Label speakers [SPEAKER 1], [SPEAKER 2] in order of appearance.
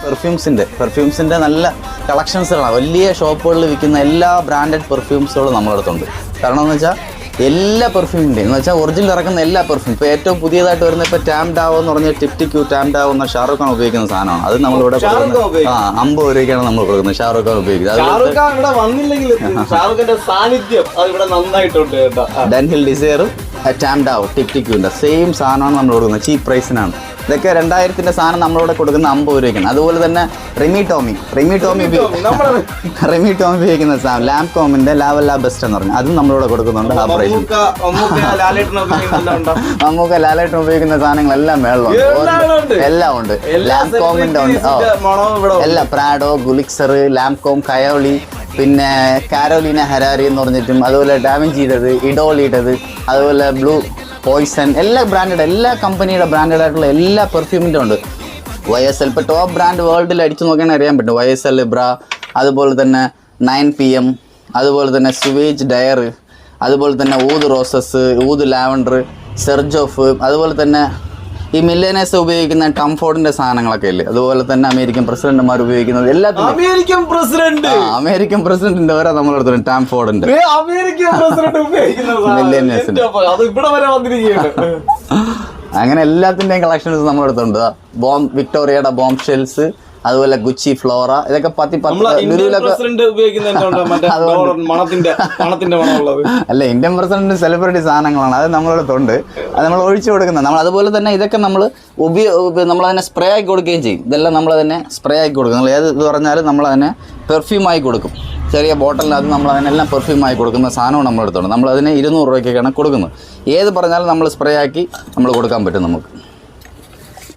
[SPEAKER 1] പെർഫ്യൂംസിൻ്റെ നല്ല കളക്ഷൻസുകളാണ്. വലിയ ഷോപ്പുകളിൽ വിൽക്കുന്ന എല്ലാ ബ്രാൻഡഡ് പെർഫ്യൂംസുകളും നമ്മുടെ അടുത്തുണ്ട്. കാരണം എന്ന് വെച്ചാൽ എല്ലാ പെർഫ്യൂമിൻ്റെയും എന്ന് വെച്ചാൽ ഒറിജിനൽ ഇറക്കുന്ന എല്ലാ പെർഫ്യൂം. ഇപ്പോൾ ഏറ്റവും പുതിയതായിട്ട് വരുന്ന ഇപ്പോൾ ടാം ഡാവോ എന്ന് പറഞ്ഞാൽ ടിപ്റ്റിക്യൂ ടാം ഡാവോ എന്ന ഷാറുഖ് ഖാൻ ഉപയോഗിക്കുന്ന സാധനമാണ്. അത് നമ്മളിവിടെ 50 രൂപയ്ക്കാണ് നമ്മൾ കൊടുക്കുന്നത്. ഷാറുഖ് ഖാൻ ഉപയോഗിക്കുന്നത്. ഡൻഹിൽ ഡിസയറും ടാം ഡാവോ ടിപ്റ്റിക്യൂൻ്റെ സെയിം സാധനമാണ് നമ്മൾ കൊടുക്കുന്നത്. ചീപ്പ് പ്രൈസിനാണ്. ഇതൊക്കെ 2000-ന്റെ സാധനം നമ്മളിവിടെ കൊടുക്കുന്ന 50 രൂപയ്ക്കാണ്. അതുപോലെ തന്നെ റിമി ടോമി ഉപയോഗിക്കുന്ന സാധനം ലാംകോമിന്റെ ലാവല്ല ബെസ്റ്റ് എന്ന് പറഞ്ഞു അതും നമ്മളിവിടെ കൊടുക്കുന്നുണ്ട്. ആ പ്രൈസ് നമുക്ക് ലാലേട്ടൻ ഉപയോഗിക്കുന്ന സാധനങ്ങളെല്ലാം മേളിലുണ്ട്. എല്ലാം ഉണ്ട്. ലാംകോമിന്റെ ഉണ്ട്. എല്ലാം പ്രാഡോ, ഗുലിക്സർ, ലാംകോം, കയോളി, പിന്നെ കാരോലിന ഹരാരി എന്ന് പറഞ്ഞിട്ടും, അതുപോലെ ഡാവിഞ്ചിയുടേത്, ഇഡോളിയുടേത്, അതുപോലെ ബ്ലൂ പോയ്സൺ, എല്ലാ ബ്രാൻഡഡ്, എല്ലാ കമ്പനിയുടെ ബ്രാൻഡഡ് ആയിട്ടുള്ള എല്ലാ പെർഫ്യൂമിൻ്റെ ഉണ്ട്. YSL ഇപ്പോൾ ടോപ്പ് ബ്രാൻഡ് വേൾഡിൽ അടിച്ചു നോക്കിയാണെങ്കിൽ അറിയാൻ പറ്റും. YSL ബ്ര, അതുപോലെ തന്നെ 9PM, അതുപോലെ തന്നെ സുവേജ് ഡയർ, അതുപോലെ തന്നെ ഊദ് റോസസ്, ഊദ് ലാവൻഡർ, സെർജോഫ്, അതുപോലെ തന്നെ ഈ മില്ലേനേഴ്സ് ഉപയോഗിക്കുന്ന ടംഫോർഡിന്റെ സാധനങ്ങളൊക്കെ ഇല്ലേ, അതുപോലെ തന്നെ അമേരിക്കൻ പ്രസിഡന്റുമാർ ഉപയോഗിക്കുന്നത് എല്ലാത്തിനും അമേരിക്കൻ പ്രസിഡന്റിന്റെ വരെ നമ്മളെടുത്തു ടാംഫോർഡിന്റെ മില്ലേനേഴ്സിന്റെ അങ്ങനെ എല്ലാത്തിന്റെയും കളക്ഷൻസ് നമ്മളെടുത്തുണ്ട്. വിക്ടോറിയയുടെ ബോം ഷെൽസ്, അതുപോലെ ഗുച്ചി ഫ്ലോറ, ഇതൊക്കെ 10 അല്ല ഇന്ത്യൻ പ്രസിഡന്റ് സെലിബ്രിറ്റി സാധനങ്ങളാണ്. അത് നമ്മളടുത്തുണ്ട്. അത് നമ്മൾ ഒഴിച്ചു കൊടുക്കുന്നത്. നമ്മൾ അതുപോലെ തന്നെ ഇതൊക്കെ നമ്മളതിനെ സ്പ്രേ ആക്കി കൊടുക്കുകയും ചെയ്യും. ഇതെല്ലാം നമ്മളതിനെ സ്പ്രേ ആക്കി കൊടുക്കും. നമ്മൾ ഏത് ഇത് പറഞ്ഞാലും നമ്മളതിനെ പെർഫ്യൂമായി കൊടുക്കും. ചെറിയ ബോട്ടലിനകത്ത് നമ്മളതിനെല്ലാം പെർഫ്യൂമായി കൊടുക്കുന്ന സാധനവും നമ്മളെടുത്തുണ്ട്. നമ്മളതിനെ 200 രൂപയ്ക്കാണ് കൊടുക്കുന്നത്. ഏത് പറഞ്ഞാലും നമ്മൾ സ്പ്രേ ആക്കി നമ്മൾ കൊടുക്കാൻ പറ്റും നമുക്ക്.